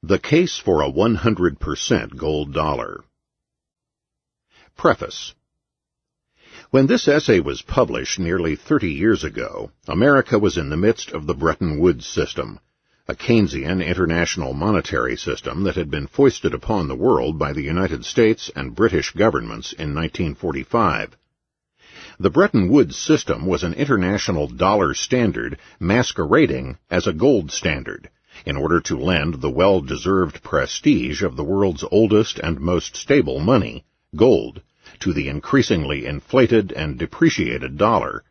The Case for a 100% Gold Dollar. Preface. When this essay was published nearly 30 years ago, America was in the midst of the Bretton Woods system, a Keynesian international monetary system that had been foisted upon the world by the United States and British governments in 1945. The Bretton Woods system was an international dollar standard masquerading as a gold standard, in order to lend the well-deserved prestige of the world's oldest and most stable money, gold, to the increasingly inflated and depreciated dollar.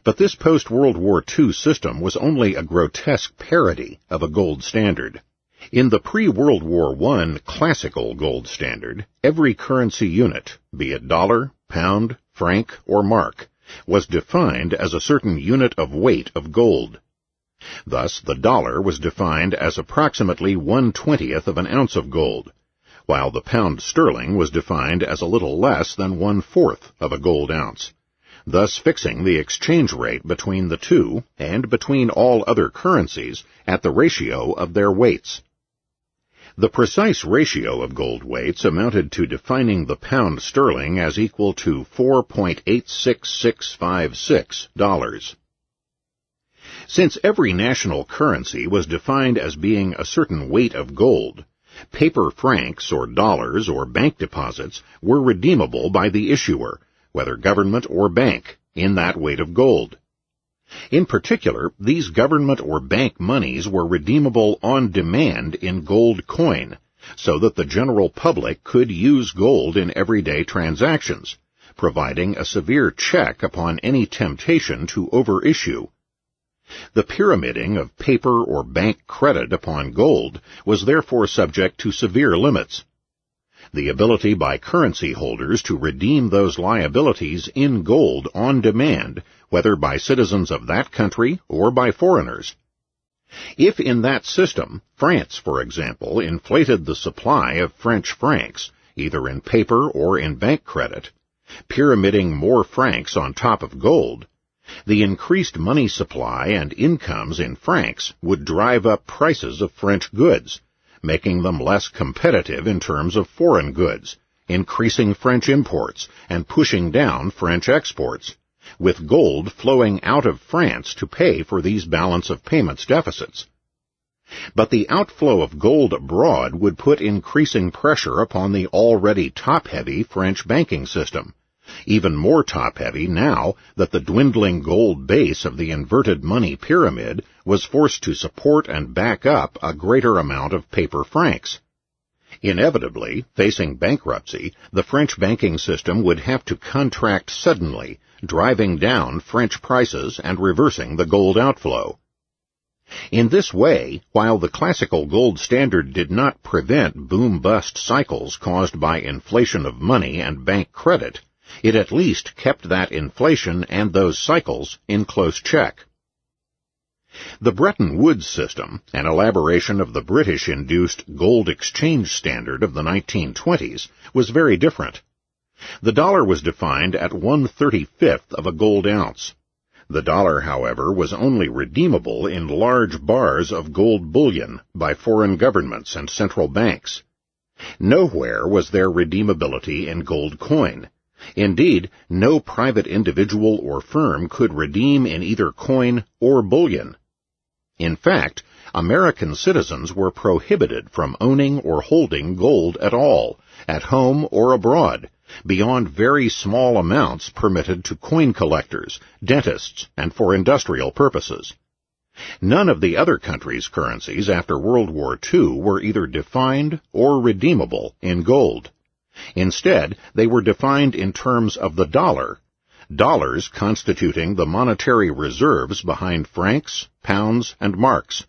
But this post-World War II system was only a grotesque parody of a gold standard. In the pre-World War I classical gold standard, every currency unit, be it dollar, pound, franc, or mark, was defined as a certain unit of weight of gold. Thus, the dollar was defined as approximately 1/20th of an ounce of gold, while the pound sterling was defined as a little less than 1/4 of a gold ounce, thus fixing the exchange rate between the two and between all other currencies at the ratio of their weights. The precise ratio of gold weights amounted to defining the pound sterling as equal to 4.86656 dollars. Since every national currency was defined as being a certain weight of gold, paper francs or dollars or bank deposits were redeemable by the issuer, whether government or bank, in that weight of gold. In particular, these government or bank monies were redeemable on demand in gold coin, so that the general public could use gold in everyday transactions, providing a severe check upon any temptation to overissue. The pyramiding of paper or bank credit upon gold was therefore subject to severe limits. The ability by currency holders to redeem those liabilities in gold on demand, whether by citizens of that country or by foreigners. If in that system, France, for example, inflated the supply of French francs, either in paper or in bank credit, pyramiding more francs on top of gold, the increased money supply and incomes in francs would drive up prices of French goods, making them less competitive in terms of foreign goods, increasing French imports and pushing down French exports, with gold flowing out of France to pay for these balance of payments deficits. But the outflow of gold abroad would put increasing pressure upon the already top-heavy French banking system, even more top-heavy now that the dwindling gold base of the inverted money pyramid was forced to support and back up a greater amount of paper francs. Inevitably, facing bankruptcy, the French banking system would have to contract suddenly, driving down French prices and reversing the gold outflow. In this way, while the classical gold standard did not prevent boom-bust cycles caused by inflation of money and bank credit, it at least kept that inflation and those cycles in close check. The Bretton Woods system, an elaboration of the British-induced gold exchange standard of the 1920s, was very different. The dollar was defined at 1/35th of a gold ounce. The dollar, however, was only redeemable in large bars of gold bullion by foreign governments and central banks. Nowhere was there redeemability in gold coin. Indeed, no private individual or firm could redeem in either coin or bullion. In fact, American citizens were prohibited from owning or holding gold at all, at home or abroad, beyond very small amounts permitted to coin collectors, dentists, and for industrial purposes. None of the other countries' currencies after World War II were either defined or redeemable in gold. Instead, they were defined in terms of the dollar, dollars constituting the monetary reserves behind francs, pounds, and marks,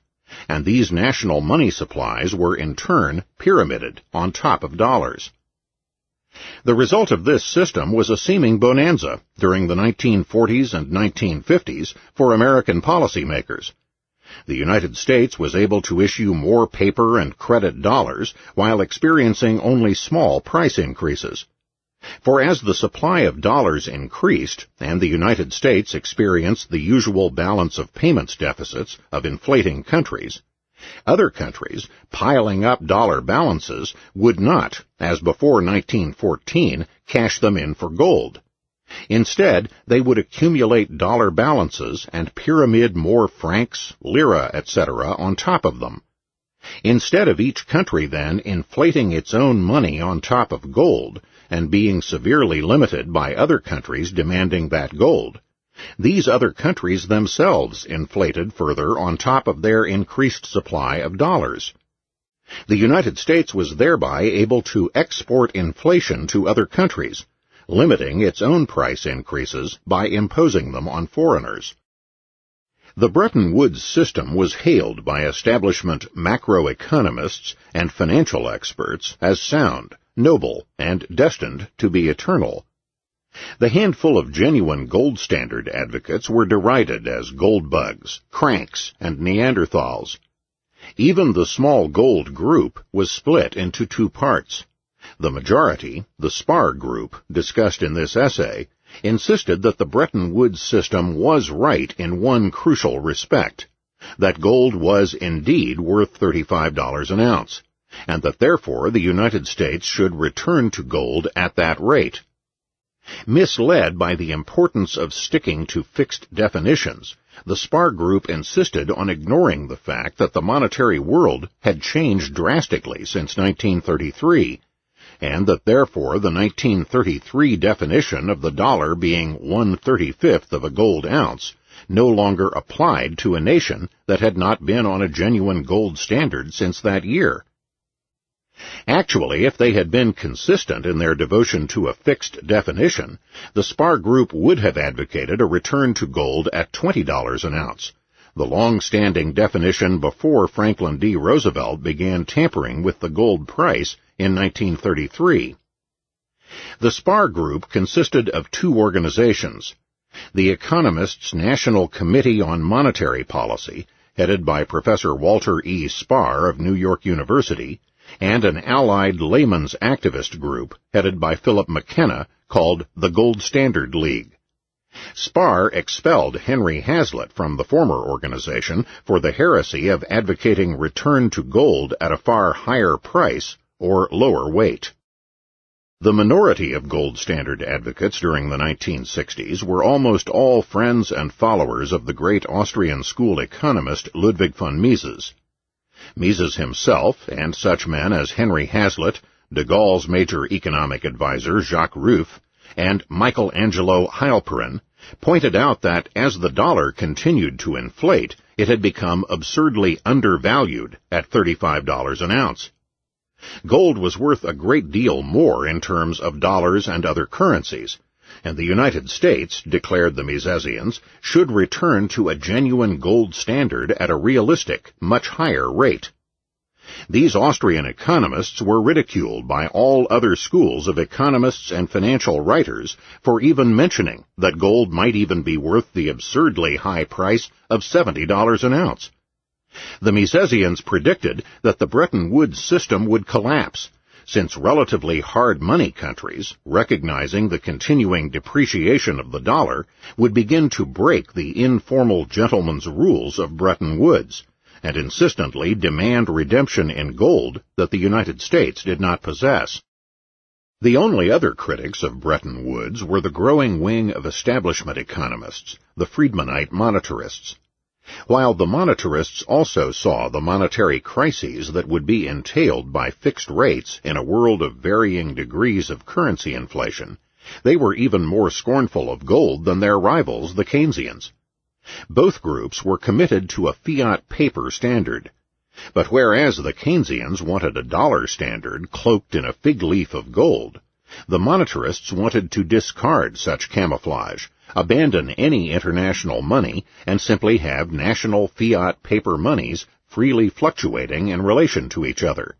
and these national money supplies were in turn pyramided on top of dollars. The result of this system was a seeming bonanza during the 1940s and 1950s for American policymakers. The United States was able to issue more paper and credit dollars while experiencing only small price increases. For as the supply of dollars increased and the United States experienced the usual balance of payments deficits of inflating countries, Other countries, piling up dollar balances, would not, as before 1914, cash them in for gold. Instead, they would accumulate dollar balances and pyramid more francs, lira, etc. on top of them. Instead of each country then inflating its own money on top of gold and being severely limited by other countries demanding that gold, these other countries themselves inflated further on top of their increased supply of dollars. The United States was thereby able to export inflation to other countries, limiting its own price increases by imposing them on foreigners. The Bretton Woods system was hailed by establishment macroeconomists and financial experts as sound, noble, and destined to be eternal. The handful of genuine gold standard advocates were derided as gold bugs, cranks, and Neanderthals. Even the small gold group was split into two parts. The majority, the SPAR group, discussed in this essay, insisted that the Bretton Woods system was right in one crucial respect, that gold was indeed worth $35 an ounce, and that therefore the United States should return to gold at that rate. Misled by the importance of sticking to fixed definitions, the SPAR group insisted on ignoring the fact that the monetary world had changed drastically since 1933, and that therefore the 1933 definition of the dollar being 1/35 of a gold ounce no longer applied to a nation that had not been on a genuine gold standard since that year. Actually, if they had been consistent in their devotion to a fixed definition, the SPAR group would have advocated a return to gold at $20 an ounce, the long-standing definition before Franklin D. Roosevelt began tampering with the gold price in 1933. The SPAR group consisted of two organizations: the Economists' National Committee on Monetary Policy, headed by Professor Walter E. Spahr of New York University, and an allied layman's activist group headed by Philip McKenna called the Gold Standard League. Spahr expelled Henry Hazlitt from the former organization for the heresy of advocating return to gold at a far higher price or lower weight. The minority of gold standard advocates during the 1960s were almost all friends and followers of the great Austrian school economist Ludwig von Mises. Mises himself, and such men as Henry Hazlitt, de Gaulle's major economic advisor Jacques Rueff, and Michelangelo Heilperin, pointed out that as the dollar continued to inflate, it had become absurdly undervalued at $35 an ounce. Gold was worth a great deal more in terms of dollars and other currencies, and the United States, declared the Misesians, should return to a genuine gold standard at a realistic, much higher rate. These Austrian economists were ridiculed by all other schools of economists and financial writers for even mentioning that gold might even be worth the absurdly high price of $70 an ounce. The Misesians predicted that the Bretton Woods system would collapse, since relatively hard money countries, recognizing the continuing depreciation of the dollar, would begin to break the informal gentleman's rules of Bretton Woods, and insistently demand redemption in gold that the United States did not possess. The only other critics of Bretton Woods were the growing wing of establishment economists, the Friedmanite monetarists. While the monetarists also saw the monetary crises that would be entailed by fixed rates in a world of varying degrees of currency inflation, they were even more scornful of gold than their rivals, the Keynesians. Both groups were committed to a fiat paper standard. But whereas the Keynesians wanted a dollar standard cloaked in a fig leaf of gold, the monetarists wanted to discard such camouflage, abandon any international money, and simply have national fiat paper monies freely fluctuating in relation to each other.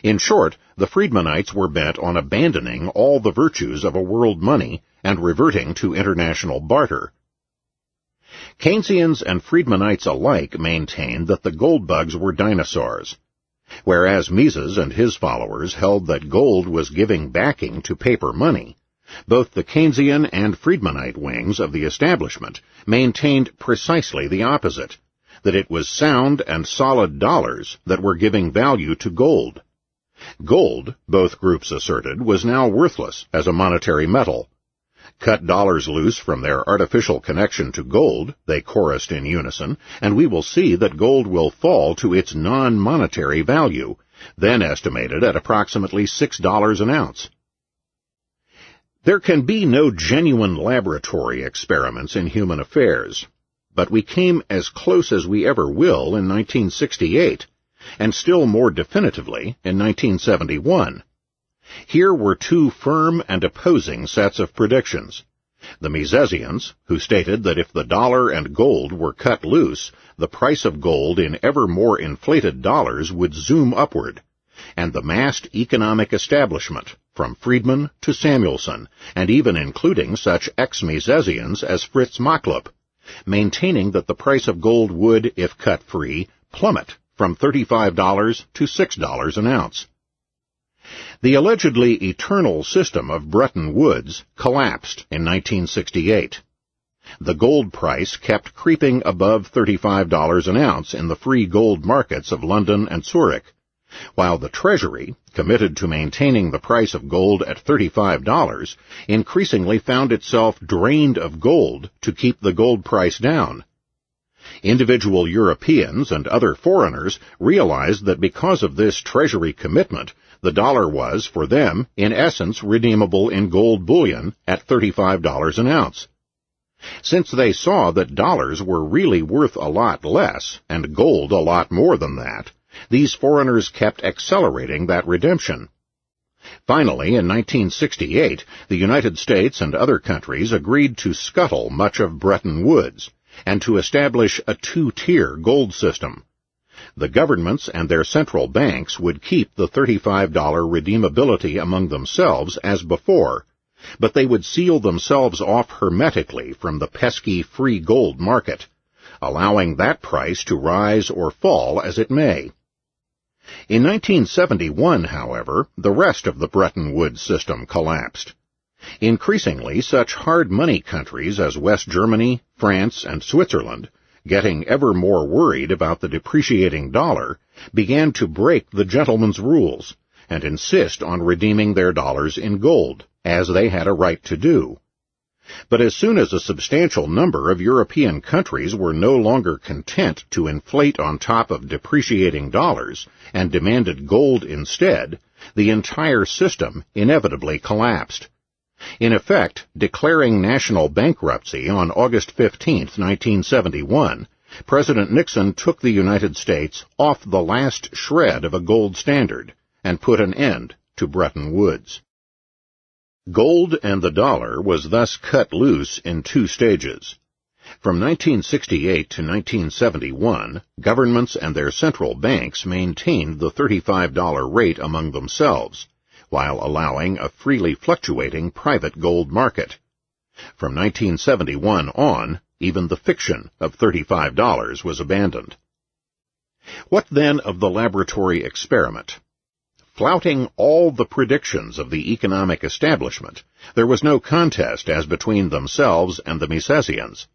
In short, the Friedmanites were bent on abandoning all the virtues of a world money and reverting to international barter. Keynesians and Friedmanites alike maintained that the gold bugs were dinosaurs, whereas Mises and his followers held that gold was giving backing to paper money. Both the Keynesian and Friedmanite wings of the establishment maintained precisely the opposite, that it was sound and solid dollars that were giving value to gold. Gold, both groups asserted, was now worthless as a monetary metal. Cut dollars loose from their artificial connection to gold, they chorused in unison, and we will see that gold will fall to its non-monetary value, then estimated at approximately $6 an ounce. There can be no genuine laboratory experiments in human affairs, but we came as close as we ever will in 1968, and still more definitively in 1971. Here were two firm and opposing sets of predictions. The Misesians, who stated that if the dollar and gold were cut loose, the price of gold in ever more inflated dollars would zoom upward, and the massed economic establishment, from Friedman to Samuelson, and even including such ex-Misesians as Fritz Machlup, maintaining that the price of gold would, if cut free, plummet from $35 to $6 an ounce. The allegedly eternal system of Bretton Woods collapsed in 1968. The gold price kept creeping above $35 an ounce in the free gold markets of London and Zurich, while the Treasury, committed to maintaining the price of gold at $35, increasingly found itself drained of gold to keep the gold price down. Individual Europeans and other foreigners realized that because of this Treasury commitment, the dollar was, for them, in essence redeemable in gold bullion at $35 an ounce. Since they saw that dollars were really worth a lot less, and gold a lot more than that, these foreigners kept accelerating that redemption. Finally, in 1968, the United States and other countries agreed to scuttle much of Bretton Woods, and to establish a two-tier gold system. The governments and their central banks would keep the $35 redeemability among themselves as before, but they would seal themselves off hermetically from the pesky free gold market, allowing that price to rise or fall as it may. In 1971, however, the rest of the Bretton Woods system collapsed. Increasingly, such hard money countries as West Germany, France, and Switzerland, getting ever more worried about the depreciating dollar, began to break the gentleman's rules and insist on redeeming their dollars in gold, as they had a right to do. But as soon as a substantial number of European countries were no longer content to inflate on top of depreciating dollars and demanded gold instead, the entire system inevitably collapsed. In effect, declaring national bankruptcy on August 15, 1971, President Nixon took the United States off the last shred of a gold standard and put an end to Bretton Woods. Gold and the dollar was thus cut loose in two stages. From 1968 to 1971, governments and their central banks maintained the $35 rate among themselves, while allowing a freely fluctuating private gold market. From 1971 on, even the fiction of $35 was abandoned. What then of the laboratory experiment? Flouting all the predictions of the economic establishment, there was no contest as between themselves and the Misesians.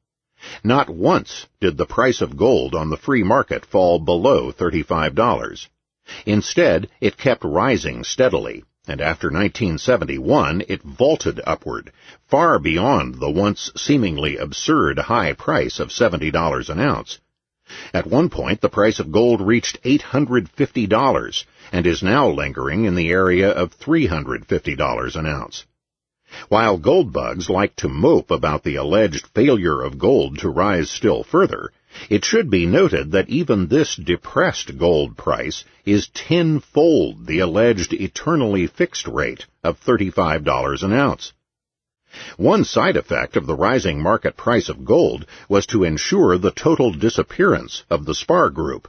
Not once did the price of gold on the free market fall below $35. Instead, it kept rising steadily, and after 1971 it vaulted upward, far beyond the once seemingly absurd high price of $70 an ounce. At one point, the price of gold reached $850 and is now lingering in the area of $350 an ounce. While gold bugs like to mope about the alleged failure of gold to rise still further, it should be noted that even this depressed gold price is tenfold the alleged eternally fixed rate of $35 an ounce. One side effect of the rising market price of gold was to ensure the total disappearance of the Spar Group.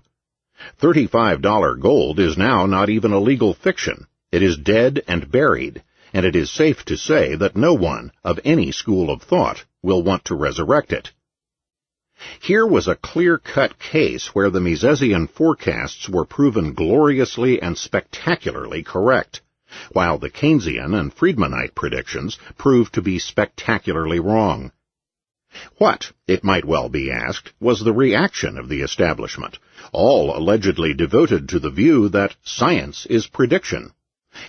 $35 gold is now not even a legal fiction. It is dead and buried, and it is safe to say that no one of any school of thought will want to resurrect it. Here was a clear-cut case where the Misesian forecasts were proven gloriously and spectacularly correct, while the Keynesian and Friedmanite predictions proved to be spectacularly wrong. What, it might well be asked, was the reaction of the establishment, all allegedly devoted to the view that science is prediction,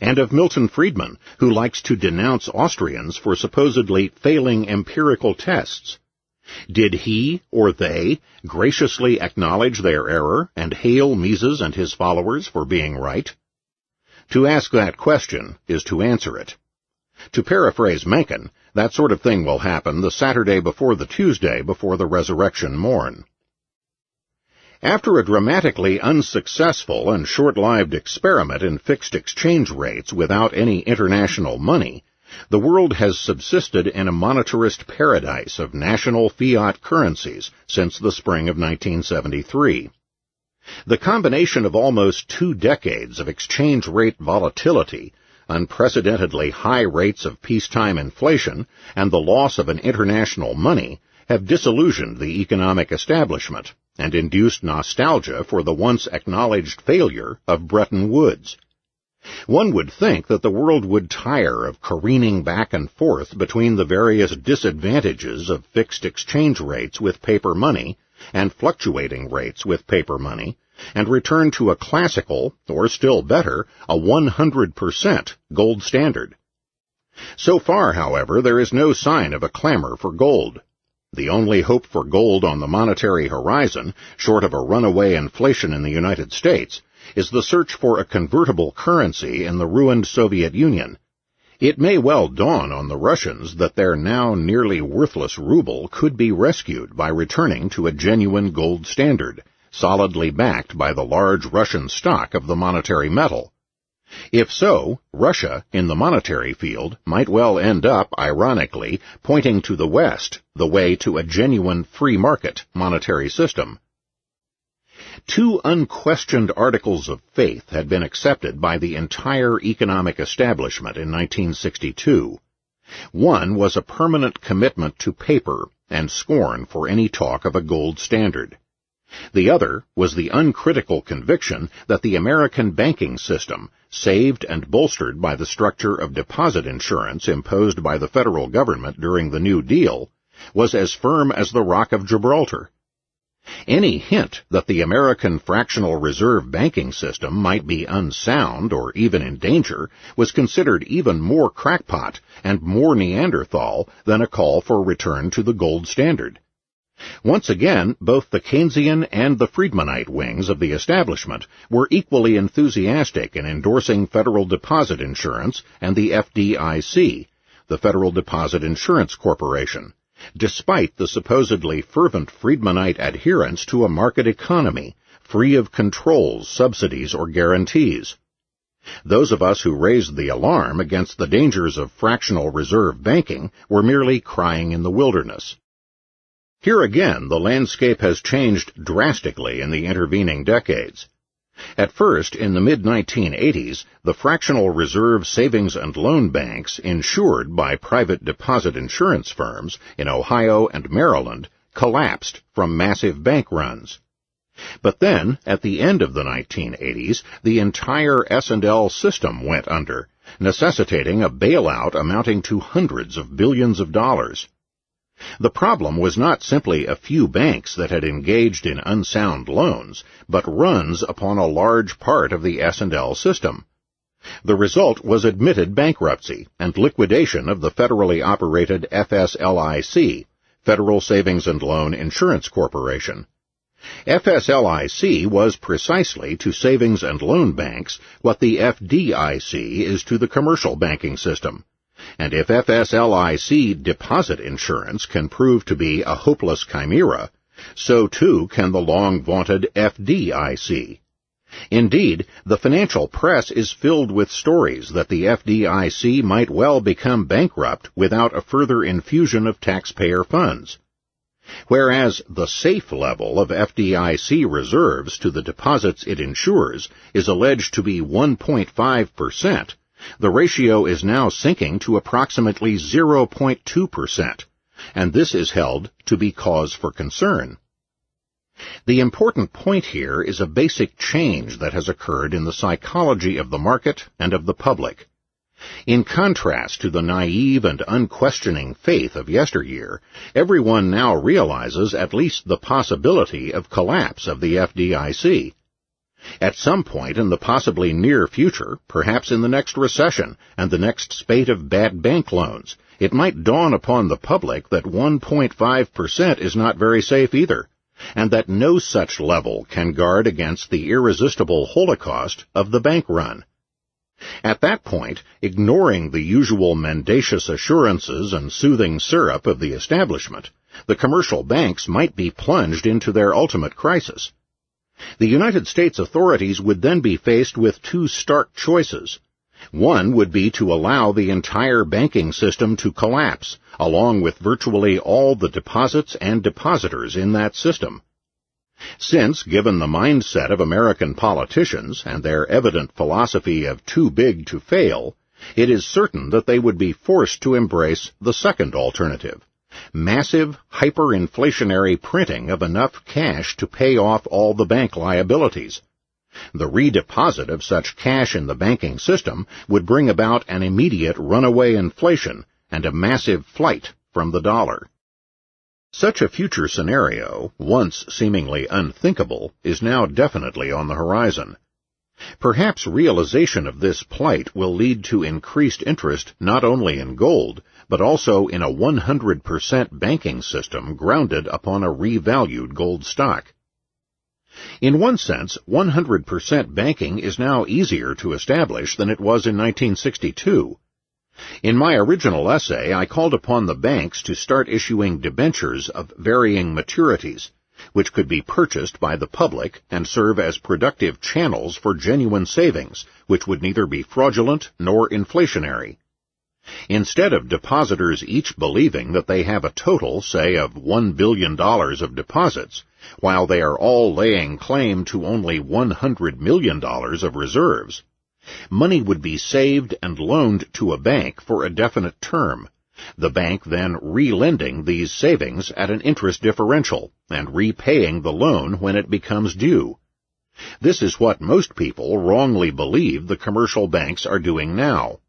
and of Milton Friedman, who likes to denounce Austrians for supposedly failing empirical tests? Did he or they graciously acknowledge their error and hail Mises and his followers for being right? To ask that question is to answer it. To paraphrase Mencken, that sort of thing will happen the Saturday before the Tuesday before the resurrection morn. After a dramatically unsuccessful and short-lived experiment in fixed exchange rates without any international money, the world has subsisted in a monetarist paradise of national fiat currencies since the spring of 1973. The combination of almost 2 decades of exchange rate volatility, unprecedentedly high rates of peacetime inflation, and the loss of an international money have disillusioned the economic establishment and induced nostalgia for the once acknowledged failure of Bretton Woods. One would think that the world would tire of careening back and forth between the various disadvantages of fixed exchange rates with paper money and fluctuating rates with paper money, and return to a classical, or still better, a 100% gold standard. So far, however, there is no sign of a clamor for gold. The only hope for gold on the monetary horizon, short of a runaway inflation in the United States, is the search for a convertible currency in the ruined Soviet Union. It may well dawn on the Russians that their now nearly worthless ruble could be rescued by returning to a genuine gold standard, solidly backed by the large Russian stock of the monetary metal. If so, Russia, in the monetary field, might well end up, ironically, pointing to the West, the way to a genuine free market monetary system. 2 unquestioned articles of faith had been accepted by the entire economic establishment in 1962. One was a permanent commitment to paper and scorn for any talk of a gold standard. The other was the uncritical conviction that the American banking system, saved and bolstered by the structure of deposit insurance imposed by the federal government during the New Deal, was as firm as the Rock of Gibraltar. Any hint that the American fractional reserve banking system might be unsound or even in danger was considered even more crackpot and more Neanderthal than a call for return to the gold standard. Once again, both the Keynesian and the Friedmanite wings of the establishment were equally enthusiastic in endorsing federal deposit insurance and the FDIC, the Federal Deposit Insurance Corporation, despite the supposedly fervent Friedmanite adherence to a market economy, free of controls, subsidies, or guarantees. Those of us who raised the alarm against the dangers of fractional reserve banking were merely crying in the wilderness. Here again, the landscape has changed drastically in the intervening decades. At first, in the mid-1980s, the fractional reserve savings and loan banks insured by private deposit insurance firms in Ohio and Maryland collapsed from massive bank runs. But then, at the end of the 1980s, the entire S&L system went under, necessitating a bailout amounting to hundreds of billions of dollars. The problem was not simply a few banks that had engaged in unsound loans, but runs upon a large part of the S&L system. The result was admitted bankruptcy and liquidation of the federally operated FSLIC, Federal Savings and Loan Insurance Corporation. FSLIC was precisely to savings and loan banks what the FDIC is to the commercial banking system. And if FSLIC deposit insurance can prove to be a hopeless chimera, so too can the long-vaunted FDIC. Indeed, the financial press is filled with stories that the FDIC might well become bankrupt without a further infusion of taxpayer funds. Whereas the safe level of FDIC reserves to the deposits it insures is alleged to be 1.5%, the ratio is now sinking to approximately 0.2%, and this is held to be cause for concern. The important point here is a basic change that has occurred in the psychology of the market and of the public. In contrast to the naive and unquestioning faith of yesteryear, everyone now realizes at least the possibility of collapse of the FDIC. At some point in the possibly near future, perhaps in the next recession and the next spate of bad bank loans, it might dawn upon the public that 1.5% is not very safe either, and that no such level can guard against the irresistible holocaust of the bank run. At that point, ignoring the usual mendacious assurances and soothing syrup of the establishment, the commercial banks might be plunged into their ultimate crisis. The United States authorities would then be faced with two stark choices. One would be to allow the entire banking system to collapse, along with virtually all the deposits and depositors in that system. Since, given the mindset of American politicians and their evident philosophy of too big to fail, it is certain that they would be forced to embrace the second alternative, massive, hyperinflationary printing of enough cash to pay off all the bank liabilities. The redeposit of such cash in the banking system would bring about an immediate runaway inflation and a massive flight from the dollar. Such a future scenario, once seemingly unthinkable, is now definitely on the horizon. Perhaps realization of this plight will lead to increased interest not only in gold, but also in a 100% banking system grounded upon a revalued gold stock. In one sense, 100% banking is now easier to establish than it was in 1962. In my original essay, I called upon the banks to start issuing debentures of varying maturities, which could be purchased by the public and serve as productive channels for genuine savings, which would neither be fraudulent nor inflationary. Instead of depositors each believing that they have a total, say, of $1 billion of deposits, while they are all laying claim to only $100 million of reserves, money would be saved and loaned to a bank for a definite term, the bank then re-lending these savings at an interest differential and repaying the loan when it becomes due. This is what most people wrongly believe the commercial banks are doing now.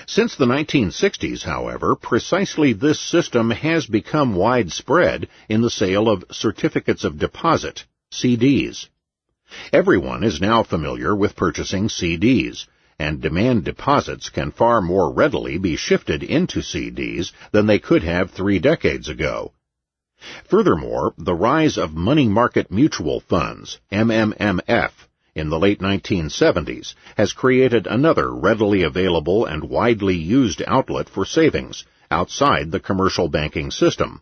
Since the 1960s, however, precisely this system has become widespread in the sale of certificates of deposit, CDs. Everyone is now familiar with purchasing CDs, and demand deposits can far more readily be shifted into CDs than they could have 3 decades ago. Furthermore, the rise of money market mutual funds, MMMF, in the late 1970s has created another readily available and widely used outlet for savings outside the commercial banking system.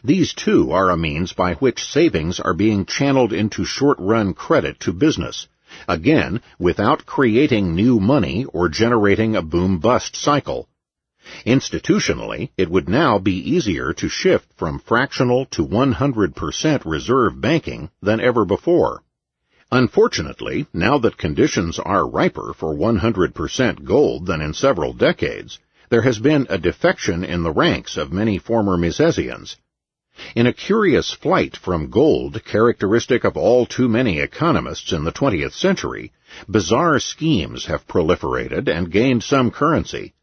These, too, are a means by which savings are being channeled into short-run credit to business, again, without creating new money or generating a boom-bust cycle. Institutionally, it would now be easier to shift from fractional to 100% reserve banking than ever before. Unfortunately, now that conditions are riper for 100% gold than in several decades, there has been a defection in the ranks of many former Misesians. In a curious flight from gold characteristic of all too many economists in the 20th century, bizarre schemes have proliferated and gained some currency.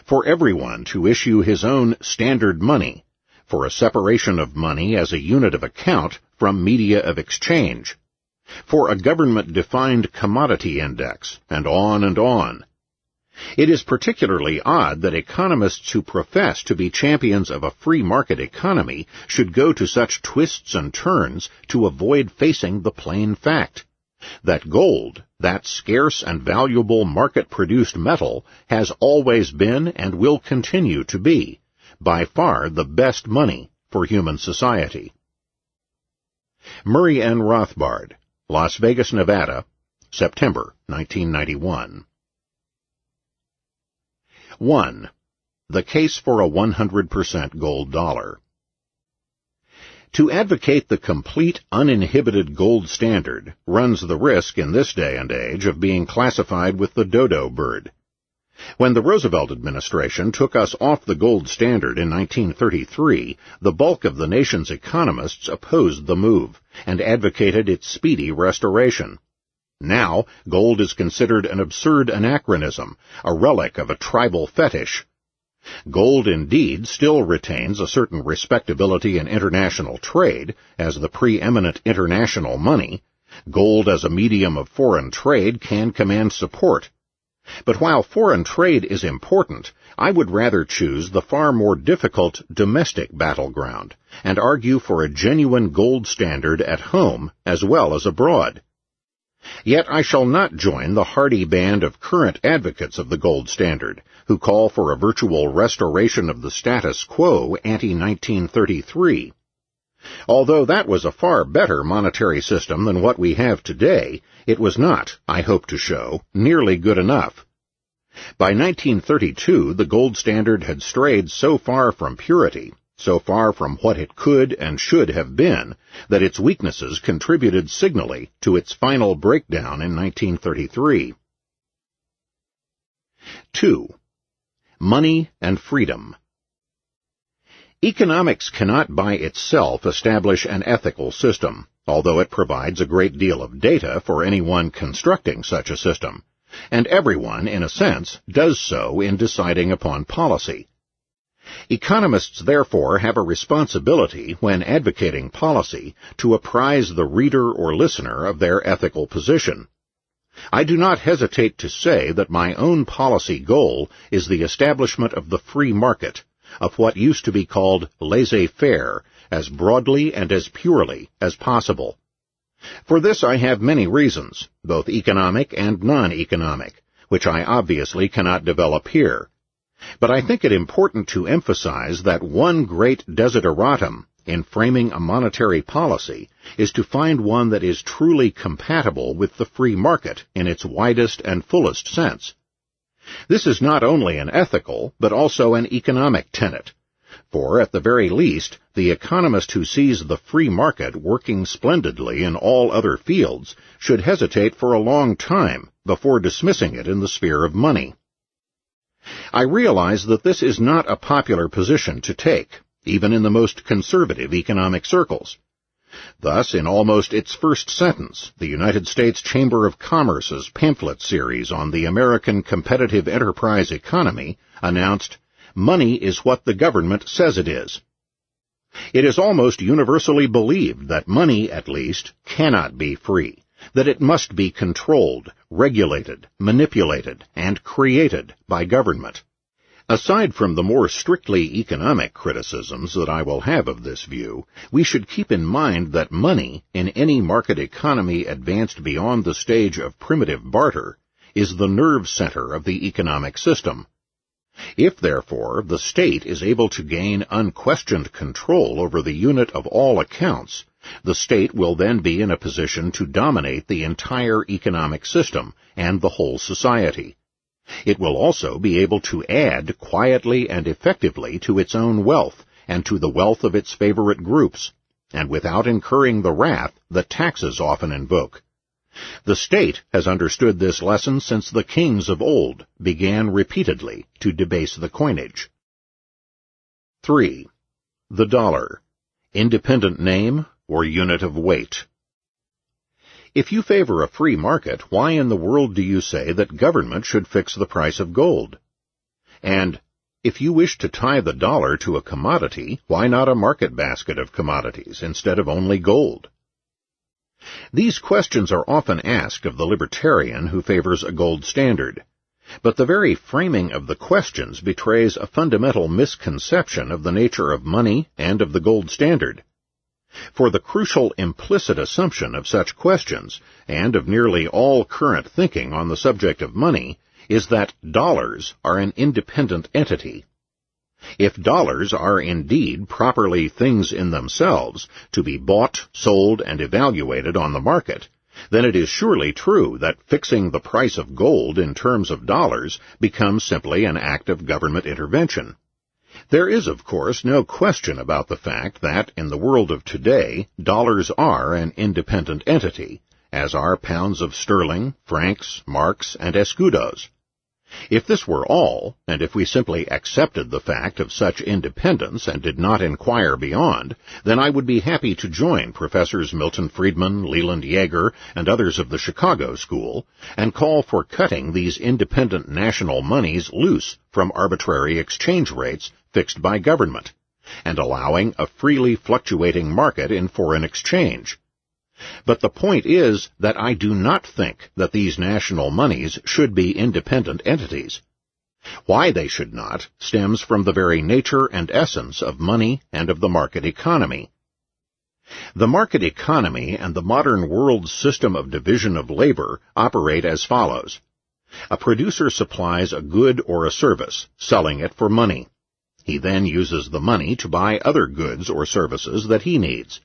For everyone to issue his own standard money, for a separation of money as a unit of account from media of exchange, for a government-defined commodity index, and on and on. It is particularly odd that economists who profess to be champions of a free market economy should go to such twists and turns to avoid facing the plain fact that gold, that scarce and valuable market-produced metal, has always been and will continue to be, by far the best money for human society. Murray N. Rothbard, Las Vegas, Nevada, September 1991. 1. The case for a 100% gold dollar. To advocate the complete, uninhibited gold standard runs the risk in this day and age of being classified with the dodo bird. When the Roosevelt administration took us off the gold standard in 1933, the bulk of the nation's economists opposed the move and advocated its speedy restoration. Now, gold is considered an absurd anachronism, a relic of a tribal fetish. Gold indeed still retains a certain respectability in international trade as the preeminent international money. Gold as a medium of foreign trade can command support. But while foreign trade is important, I would rather choose the far more difficult domestic battleground and argue for a genuine gold standard at home as well as abroad. Yet I shall not join the hardy band of current advocates of the gold standard, who call for a virtual restoration of the status quo ante-1933. Although that was a far better monetary system than what we have today, it was not, I hope to show, nearly good enough. By 1932, the gold standard had strayed so far from purity, so far from what it could and should have been, that its weaknesses contributed signally to its final breakdown in 1933. 2. Money and freedom. Economics cannot by itself establish an ethical system, although it provides a great deal of data for anyone constructing such a system, and everyone, in a sense, does so in deciding upon policy. Economists therefore have a responsibility when advocating policy to apprise the reader or listener of their ethical position. I do not hesitate to say that my own policy goal is the establishment of the free market, of what used to be called laissez-faire, as broadly and as purely as possible. For this I have many reasons, both economic and non-economic, which I obviously cannot develop here. But I think it important to emphasize that one great desideratum in framing a monetary policy is to find one that is truly compatible with the free market in its widest and fullest sense. This is not only an ethical, but also an economic tenet, for at the very least, the economist who sees the free market working splendidly in all other fields should hesitate for a long time before dismissing it in the sphere of money. I realize that this is not a popular position to take, even in the most conservative economic circles. Thus, in almost its first sentence, the United States Chamber of Commerce's pamphlet series on the American competitive enterprise economy announced, "Money is what the government says it is." It is almost universally believed that money, at least, cannot be free, that it must be controlled, regulated, manipulated, and created by government. Aside from the more strictly economic criticisms that I will have of this view, we should keep in mind that money, in any market economy advanced beyond the stage of primitive barter, is the nerve center of the economic system. If, therefore, the state is able to gain unquestioned control over the unit of all accounts, the state will then be in a position to dominate the entire economic system and the whole society. It will also be able to add quietly and effectively to its own wealth and to the wealth of its favorite groups, and without incurring the wrath that taxes often invoke. The state has understood this lesson since the kings of old began repeatedly to debase the coinage. 3. The dollar, independent name or unit of weight. If you favor a free market, why in the world do you say that government should fix the price of gold? And if you wish to tie the dollar to a commodity, why not a market basket of commodities instead of only gold? These questions are often asked of the libertarian who favors a gold standard, but the very framing of the questions betrays a fundamental misconception of the nature of money and of the gold standard. For the crucial implicit assumption of such questions, and of nearly all current thinking on the subject of money, is that dollars are an independent entity. If dollars are indeed properly things in themselves, to be bought, sold, and evaluated on the market, then it is surely true that fixing the price of gold in terms of dollars becomes simply an act of government intervention. There is, of course, no question about the fact that, in the world of today, dollars are an independent entity, as are pounds of sterling, francs, marks, and escudos. If this were all, and if we simply accepted the fact of such independence and did not inquire beyond, then I would be happy to join Professors Milton Friedman, Leland Yeager, and others of the Chicago School, and call for cutting these independent national monies loose from arbitrary exchange rates fixed by government, and allowing a freely fluctuating market in foreign exchange. But the point is that I do not think that these national monies should be independent entities. Why they should not stems from the very nature and essence of money and of the market economy. The market economy and the modern world's system of division of labor operate as follows. A producer supplies a good or a service, selling it for money. He then uses the money to buy other goods or services that he needs.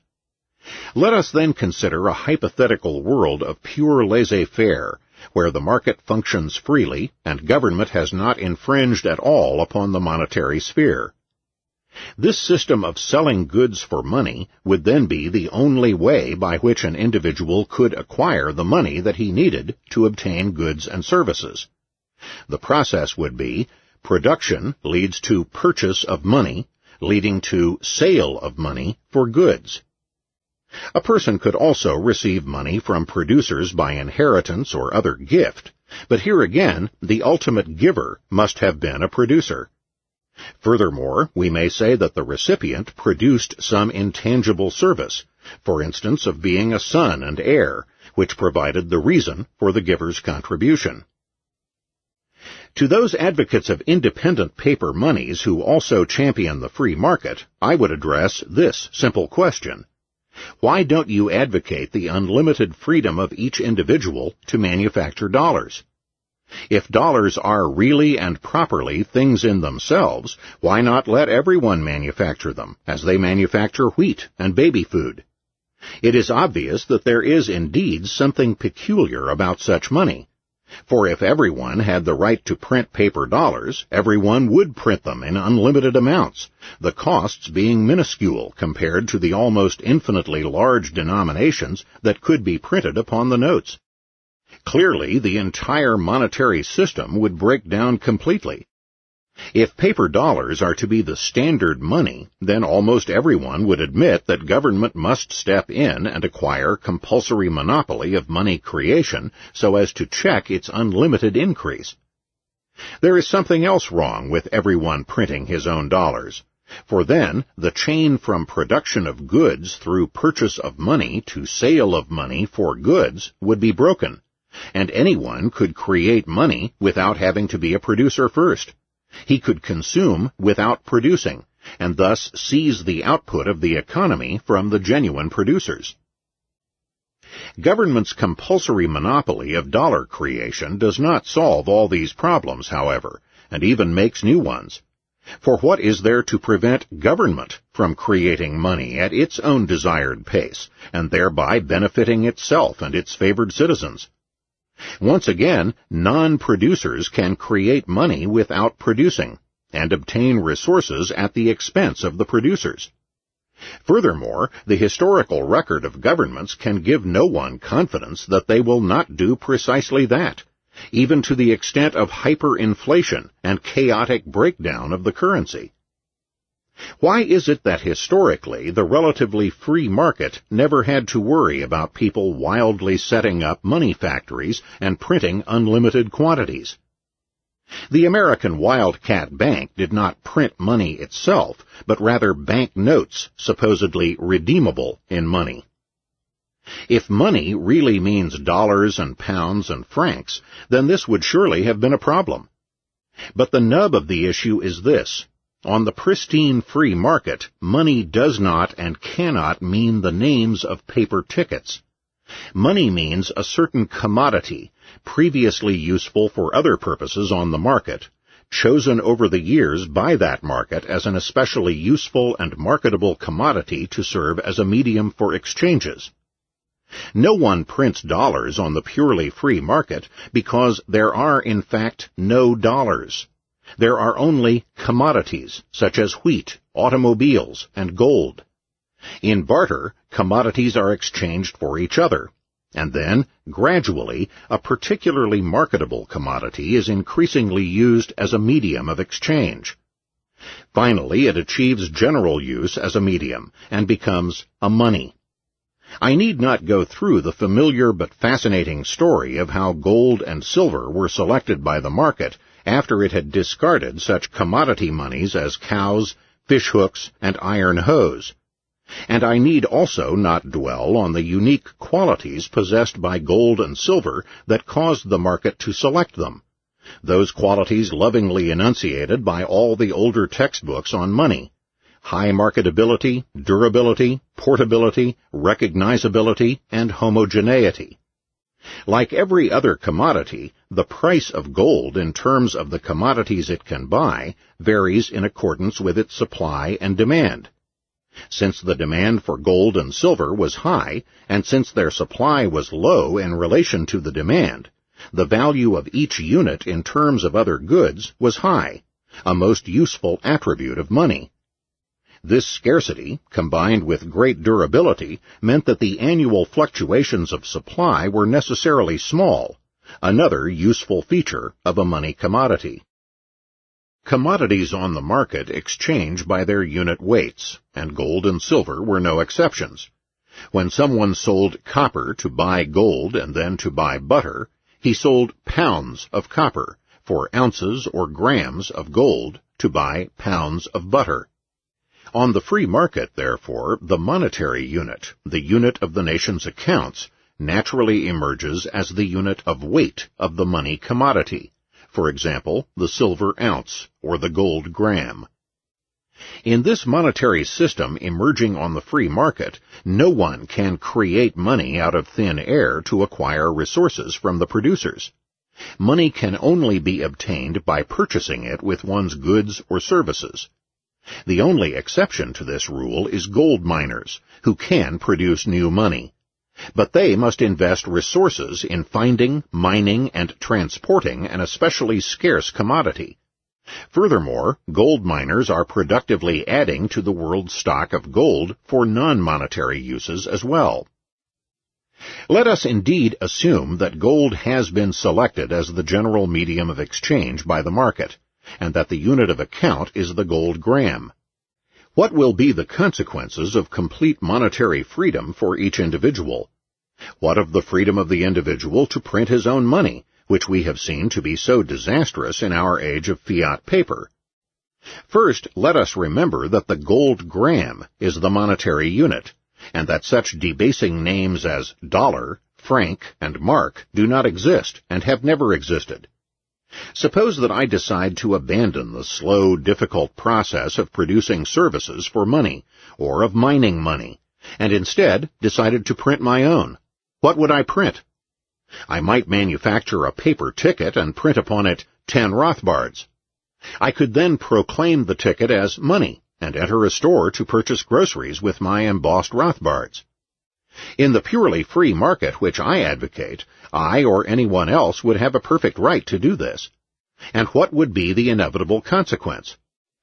Let us then consider a hypothetical world of pure laissez-faire, where the market functions freely and government has not infringed at all upon the monetary sphere. This system of selling goods for money would then be the only way by which an individual could acquire the money that he needed to obtain goods and services. The process would be, production leads to purchase of money, leading to sale of money for goods. A person could also receive money from producers by inheritance or other gift, but here again the ultimate giver must have been a producer. Furthermore, we may say that the recipient produced some intangible service, for instance of being a son and heir, which provided the reason for the giver's contribution. To those advocates of independent paper monies who also champion the free market, I would address this simple question. Why don't you advocate the unlimited freedom of each individual to manufacture dollars? If dollars are really and properly things in themselves, why not let everyone manufacture them, as they manufacture wheat and baby food? It is obvious that there is indeed something peculiar about such money. For if everyone had the right to print paper dollars, everyone would print them in unlimited amounts, the costs being minuscule compared to the almost infinitely large denominations that could be printed upon the notes. Clearly, the entire monetary system would break down completely. If paper dollars are to be the standard money, then almost everyone would admit that government must step in and acquire compulsory monopoly of money creation so as to check its unlimited increase. There is something else wrong with everyone printing his own dollars, for then the chain from production of goods through purchase of money to sale of money for goods would be broken, and anyone could create money without having to be a producer first. He could consume without producing, and thus seize the output of the economy from the genuine producers. Government's compulsory monopoly of dollar creation does not solve all these problems, however, and even makes new ones. For what is there to prevent government from creating money at its own desired pace, and thereby benefiting itself and its favored citizens? Once again, non-producers can create money without producing, and obtain resources at the expense of the producers. Furthermore, the historical record of governments can give no one confidence that they will not do precisely that, even to the extent of hyperinflation and chaotic breakdown of the currency. Why is it that historically the relatively free market never had to worry about people wildly setting up money factories and printing unlimited quantities? The American Wildcat Bank did not print money itself, but rather bank notes supposedly redeemable in money. If money really means dollars and pounds and francs, then this would surely have been a problem. But the nub of the issue is this. On the pristine free market, money does not and cannot mean the names of paper tickets. Money means a certain commodity, previously useful for other purposes on the market, chosen over the years by that market as an especially useful and marketable commodity to serve as a medium for exchanges. No one prints dollars on the purely free market because there are, in fact, no dollars. There are only commodities, such as wheat, automobiles, and gold. In barter, commodities are exchanged for each other. and then, gradually, a particularly marketable commodity is increasingly used as a medium of exchange. Finally, it achieves general use as a medium and becomes a money. I need not go through the familiar but fascinating story of how gold and silver were selected by the market after it had discarded such commodity monies as cows, fishhooks, and iron hose. And I need also not dwell on the unique qualities possessed by gold and silver that caused the market to select them, those qualities lovingly enunciated by all the older textbooks on money: high marketability, durability, portability, recognizability, and homogeneity. Like every other commodity, the price of gold in terms of the commodities it can buy varies in accordance with its supply and demand. Since the demand for gold and silver was high, and since their supply was low in relation to the demand, the value of each unit in terms of other goods was high, a most useful attribute of money. This scarcity, combined with great durability, meant that the annual fluctuations of supply were necessarily small, another useful feature of a money commodity. Commodities on the market exchange by their unit weights, and gold and silver were no exceptions. When someone sold copper to buy gold and then to buy butter, he sold pounds of copper for ounces or grams of gold to buy pounds of butter. On the free market, therefore, the monetary unit, the unit of the nation's accounts, naturally emerges as the unit of weight of the money commodity. For example, the silver ounce or the gold gram. In this monetary system emerging on the free market, no one can create money out of thin air to acquire resources from the producers. Money can only be obtained by purchasing it with one's goods or services. The only exception to this rule is gold miners, who can produce new money. But they must invest resources in finding, mining, and transporting an especially scarce commodity. Furthermore, gold miners are productively adding to the world's stock of gold for non-monetary uses as well. Let us indeed assume that gold has been selected as the general medium of exchange by the market, and that the unit of account is the gold gram. What will be the consequences of complete monetary freedom for each individual? What of the freedom of the individual to print his own money, which we have seen to be so disastrous in our age of fiat paper? First, let us remember that the gold gram is the monetary unit, and that such debasing names as dollar, franc, and mark do not exist and have never existed. Suppose that I decide to abandon the slow, difficult process of producing services for money, or of mining money, and instead decided to print my own. What would I print? I might manufacture a paper ticket and print upon it 10 Rothbards. I could then proclaim the ticket as money and enter a store to purchase groceries with my embossed Rothbards. In the purely free market which I advocate, I or anyone else would have a perfect right to do this. And what would be the inevitable consequence?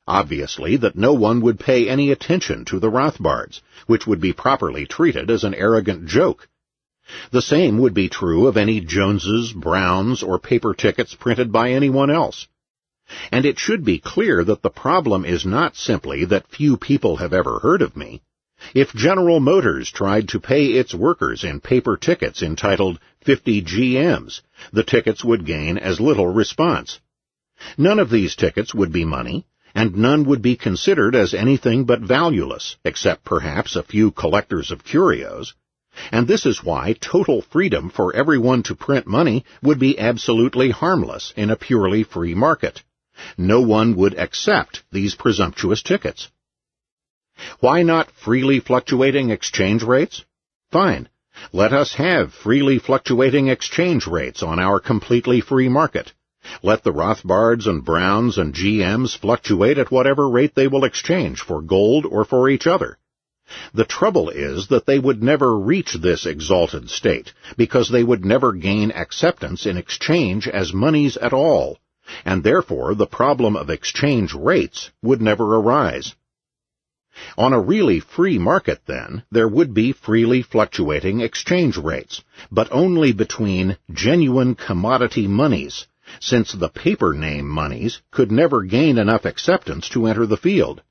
Obviously that no one would pay any attention to the Rothbards, which would be properly treated as an arrogant joke. The same would be true of any Joneses, Browns, or paper tickets printed by anyone else. And it should be clear that the problem is not simply that few people have ever heard of me. If General Motors tried to pay its workers in paper tickets entitled 50 GMs, the tickets would gain as little response. None of these tickets would be money, and none would be considered as anything but valueless, except perhaps a few collectors of curios. And this is why total freedom for everyone to print money would be absolutely harmless in a purely free market. No one would accept these presumptuous tickets. Why not freely fluctuating exchange rates? Fine. Let us have freely fluctuating exchange rates on our completely free market. Let the Rothbards and Browns and GMs fluctuate at whatever rate they will exchange for gold or for each other. The trouble is that they would never reach this exalted state, because they would never gain acceptance in exchange as monies at all, and therefore the problem of exchange rates would never arise. On a really free market, then, there would be freely fluctuating exchange rates, but only between genuine commodity monies, since the paper name monies could never gain enough acceptance to enter the field.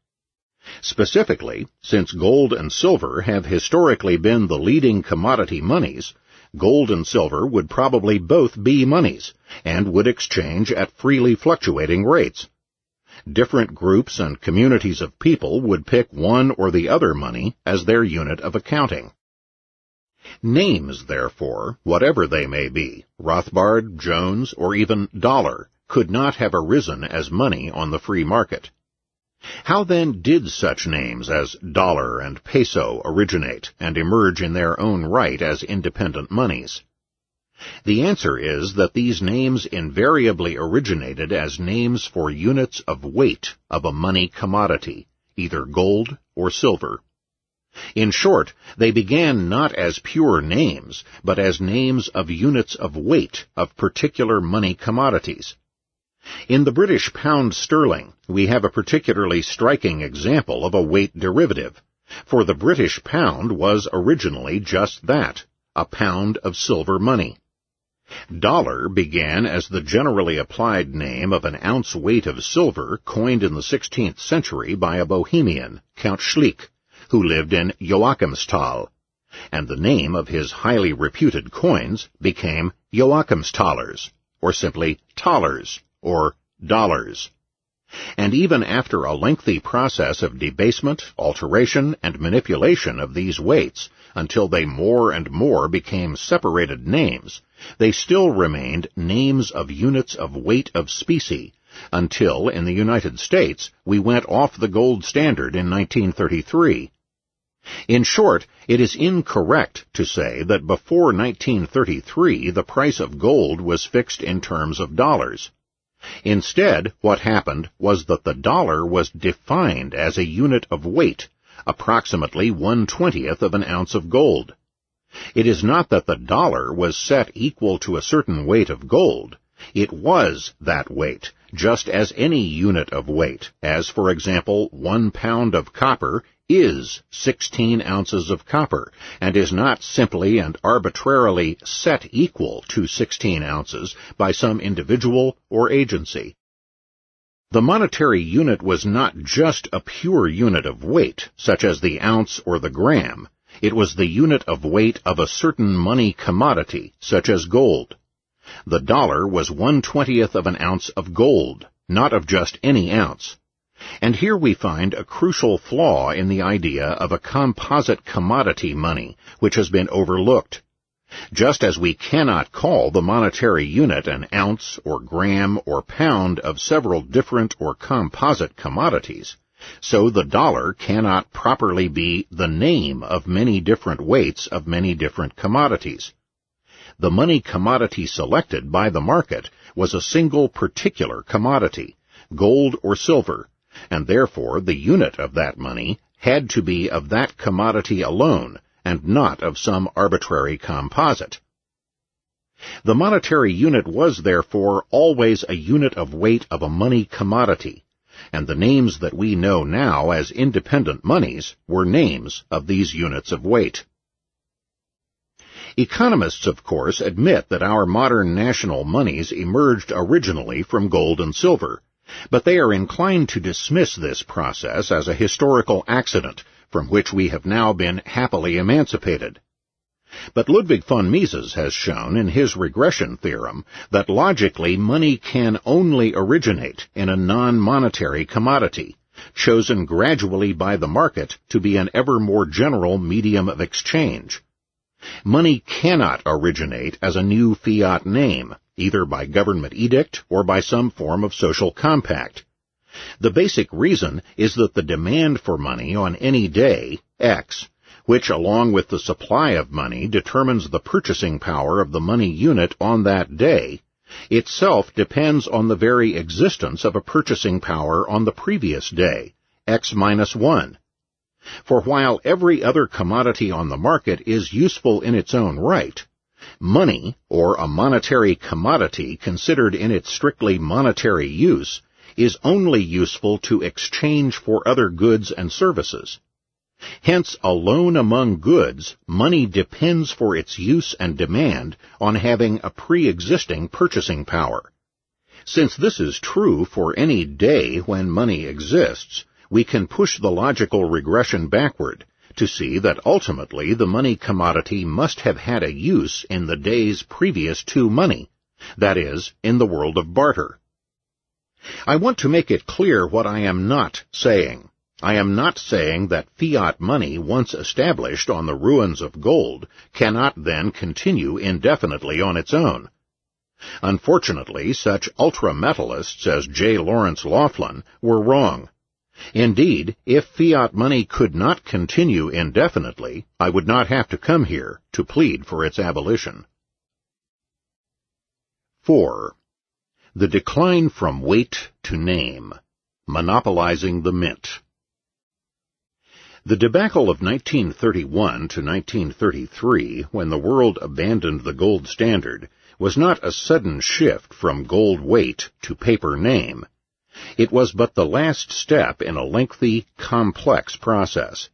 Specifically, since gold and silver have historically been the leading commodity monies, gold and silver would probably both be monies, and would exchange at freely fluctuating rates. Different groups and communities of people would pick one or the other money as their unit of accounting. Names, therefore, whatever they may be, Rothbard, Jones, or even dollar, could not have arisen as money on the free market. How then did such names as dollar and peso originate and emerge in their own right as independent monies? The answer is that these names invariably originated as names for units of weight of a money commodity, either gold or silver. In short, they began not as pure names, but as names of units of weight of particular money commodities. In the British pound sterling, we have a particularly striking example of a weight derivative, for the British pound was originally just that, a pound of silver money. Dollar began as the generally applied name of an ounce weight of silver coined in the 16th century by a Bohemian, Count Schlick, who lived in Joachimsthal, and the name of his highly reputed coins became Joachimsthalers, or simply thalers, or dollars. And even after a lengthy process of debasement, alteration, and manipulation of these weights, until they more and more became separated names, they still remained names of units of weight of specie, until, in the United States, we went off the gold standard in 1933. In short, it is incorrect to say that before 1933 the price of gold was fixed in terms of dollars. Instead, what happened was that the dollar was defined as a unit of weight, approximately 1/20th of an ounce of gold. It is not that the dollar was set equal to a certain weight of gold. It was that weight, just as any unit of weight, as, for example, 1 pound of copper is 16 ounces of copper, and is not simply and arbitrarily set equal to 16 ounces by some individual or agency. The monetary unit was not just a pure unit of weight, such as the ounce or the gram. It was the unit of weight of a certain money commodity, such as gold. The dollar was 1/20th of an ounce of gold, not of just any ounce. And here we find a crucial flaw in the idea of a composite commodity money, which has been overlooked. Just as we cannot call the monetary unit an ounce or gram or pound of several different or composite commodities, so the dollar cannot properly be the name of many different weights of many different commodities. The money commodity selected by the market was a single particular commodity, gold or silver, and therefore the unit of that money had to be of that commodity alone, and not of some arbitrary composite. The monetary unit was therefore always a unit of weight of a money commodity, and the names that we know now as independent monies were names of these units of weight. Economists, of course, admit that our modern national monies emerged originally from gold and silver, but they are inclined to dismiss this process as a historical accident from which we have now been happily emancipated. But Ludwig von Mises has shown in his regression theorem that logically money can only originate in a non-monetary commodity, chosen gradually by the market to be an ever more general medium of exchange. Money cannot originate as a new fiat name, either by government edict or by some form of social compact. The basic reason is that the demand for money on any day, X, which along with the supply of money determines the purchasing power of the money unit on that day, itself depends on the very existence of a purchasing power on the previous day, X minus 1. For while every other commodity on the market is useful in its own right, money, or a monetary commodity considered in its strictly monetary use, is only useful to exchange for other goods and services. Hence, a loan among goods, money depends for its use and demand on having a pre-existing purchasing power. Since this is true for any day when money exists, we can push the logical regression backward to see that ultimately the money commodity must have had a use in the days previous to money, that is, in the world of barter. I want to make it clear what I am not saying. I am not saying that fiat money, once established on the ruins of gold, cannot then continue indefinitely on its own. Unfortunately, such ultra-metalists as J. Lawrence Laughlin were wrong. Indeed, if fiat money could not continue indefinitely, I would not have to come here to plead for its abolition. 4. The decline from weight to name, monopolizing the mint. The debacle of 1931 to 1933, when the world abandoned the gold standard, was not a sudden shift from gold weight to paper name. It was but the last step in a lengthy, complex process.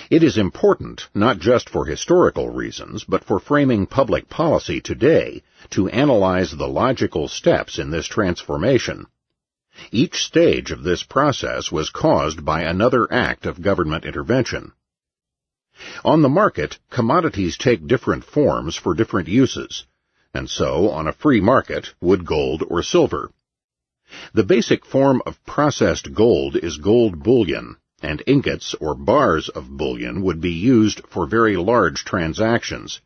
It is important, not just for historical reasons, but for framing public policy today, to analyze the logical steps in this transformation. Each stage of this process was caused by another act of government intervention. On the market, commodities take different forms for different uses, and so, on a free market, would gold or silver. The basic form of processed gold is gold bullion, and ingots or bars of bullion would be used for very large transactions.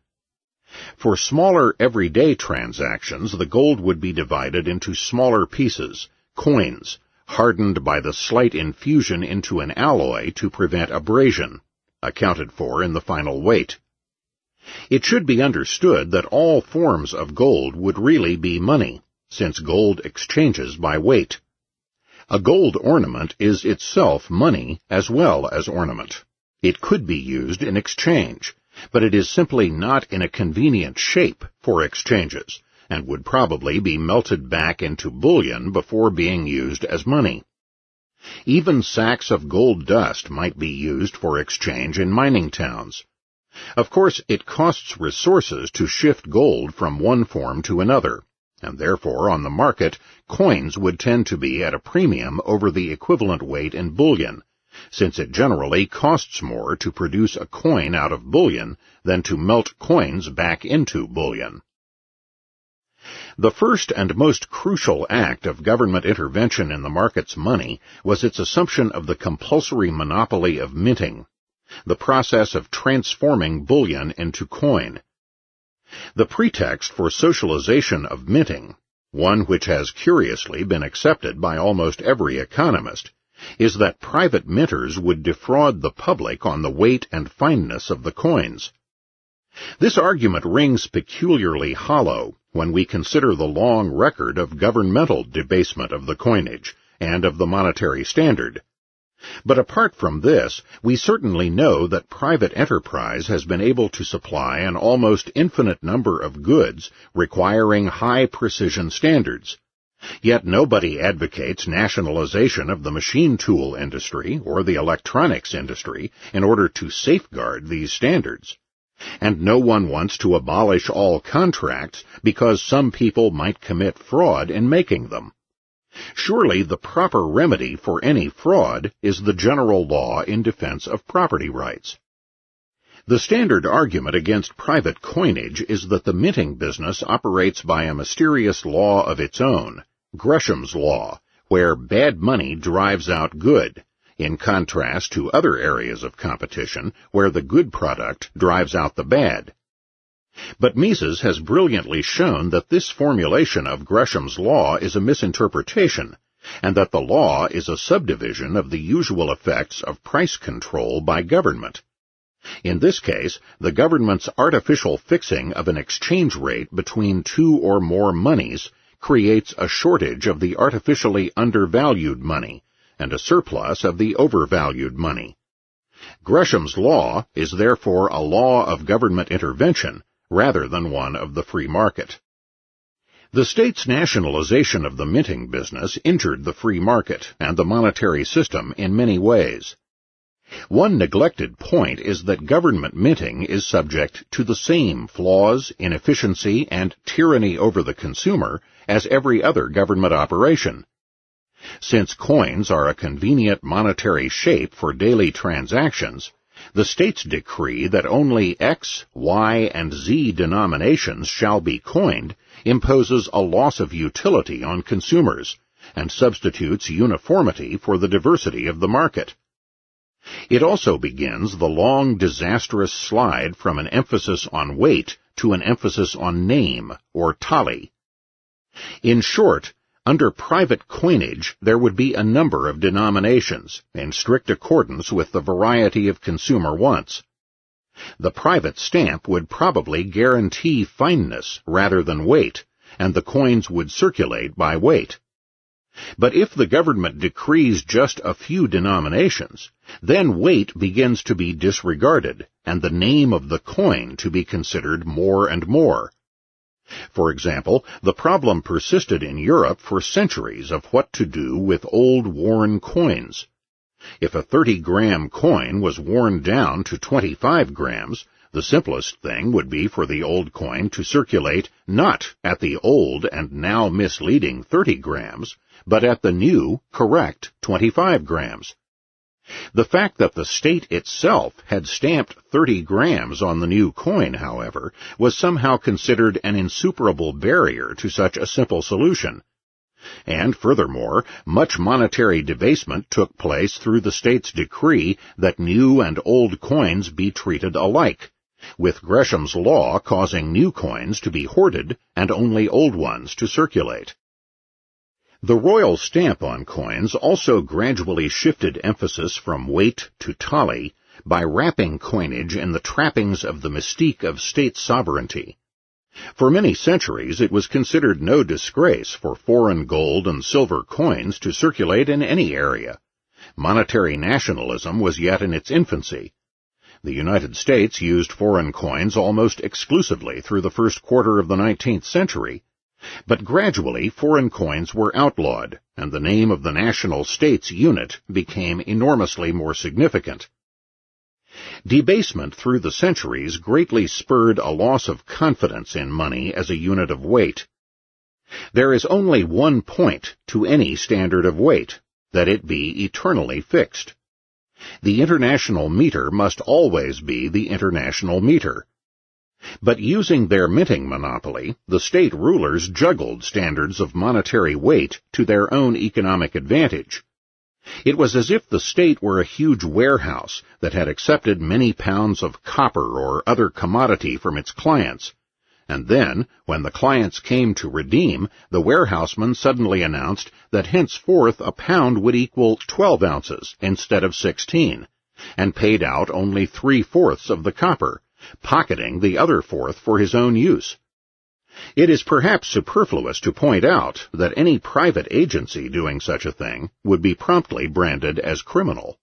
For smaller everyday transactions, the gold would be divided into smaller pieces, coins, hardened by the slight infusion into an alloy to prevent abrasion, accounted for in the final weight. It should be understood that all forms of gold would really be money, since gold exchanges by weight. A gold ornament is itself money as well as ornament. It could be used in exchange, but it is simply not in a convenient shape for exchanges, and would probably be melted back into bullion before being used as money. Even sacks of gold dust might be used for exchange in mining towns. Of course, it costs resources to shift gold from one form to another, and therefore on the market, coins would tend to be at a premium over the equivalent weight in bullion, since it generally costs more to produce a coin out of bullion than to melt coins back into bullion. The first and most crucial act of government intervention in the market's money was its assumption of the compulsory monopoly of minting, the process of transforming bullion into coin. The pretext for socialization of minting, one which has curiously been accepted by almost every economist, is that private minters would defraud the public on the weight and fineness of the coins. This argument rings peculiarly hollow when we consider the long record of governmental debasement of the coinage and of the monetary standard. But apart from this, we certainly know that private enterprise has been able to supply an almost infinite number of goods requiring high-precision standards. Yet nobody advocates nationalization of the machine tool industry or the electronics industry in order to safeguard these standards. And no one wants to abolish all contracts because some people might commit fraud in making them. Surely the proper remedy for any fraud is the general law in defense of property rights. The standard argument against private coinage is that the minting business operates by a mysterious law of its own, Gresham's law, where bad money drives out good, in contrast to other areas of competition where the good product drives out the bad. But Mises has brilliantly shown that this formulation of Gresham's law is a misinterpretation, and that the law is a subdivision of the usual effects of price control by government. In this case, the government's artificial fixing of an exchange rate between two or more monies creates a shortage of the artificially undervalued money, and a surplus of the overvalued money. Gresham's law is therefore a law of government intervention, rather than one of the free market. The state's nationalization of the minting business injured the free market and the monetary system in many ways. One neglected point is that government minting is subject to the same flaws, inefficiency, and tyranny over the consumer as every other government operation. Since coins are a convenient monetary shape for daily transactions, the state's decree that only X, Y, and Z denominations shall be coined imposes a loss of utility on consumers and substitutes uniformity for the diversity of the market. It also begins the long, disastrous slide from an emphasis on weight to an emphasis on name, or tally. In short, under private coinage there would be a number of denominations, in strict accordance with the variety of consumer wants. The private stamp would probably guarantee fineness rather than weight, and the coins would circulate by weight. But if the government decrees just a few denominations, then weight begins to be disregarded, and the name of the coin to be considered more and more. For example, the problem persisted in Europe for centuries of what to do with old worn coins. If a 30-gram coin was worn down to 25 grams, the simplest thing would be for the old coin to circulate not at the old and now misleading 30 grams, but at the new, correct 25 grams. The fact that the state itself had stamped 30 grams on the new coin, however, was somehow considered an insuperable barrier to such a simple solution. And furthermore, much monetary debasement took place through the state's decree that new and old coins be treated alike, with Gresham's law causing new coins to be hoarded and only old ones to circulate. The royal stamp on coins also gradually shifted emphasis from weight to tally by wrapping coinage in the trappings of the mystique of state sovereignty. For many centuries it was considered no disgrace for foreign gold and silver coins to circulate in any area. Monetary nationalism was yet in its infancy. The United States used foreign coins almost exclusively through the first quarter of the 19th century. But gradually foreign coins were outlawed, and the name of the national states unit became enormously more significant. Debasement through the centuries greatly spurred a loss of confidence in money as a unit of weight. There is only one point to any standard of weight, that it be eternally fixed. The international meter must always be the international meter. But using their minting monopoly, the state rulers juggled standards of monetary weight to their own economic advantage. It was as if the state were a huge warehouse that had accepted many pounds of copper or other commodity from its clients, and then, when the clients came to redeem, the warehouseman suddenly announced that henceforth a pound would equal 12 ounces instead of 16, and paid out only 3/4 of the copper, pocketing the other fourth for his own use. It is perhaps superfluous to point out that any private agency doing such a thing would be promptly branded as criminal.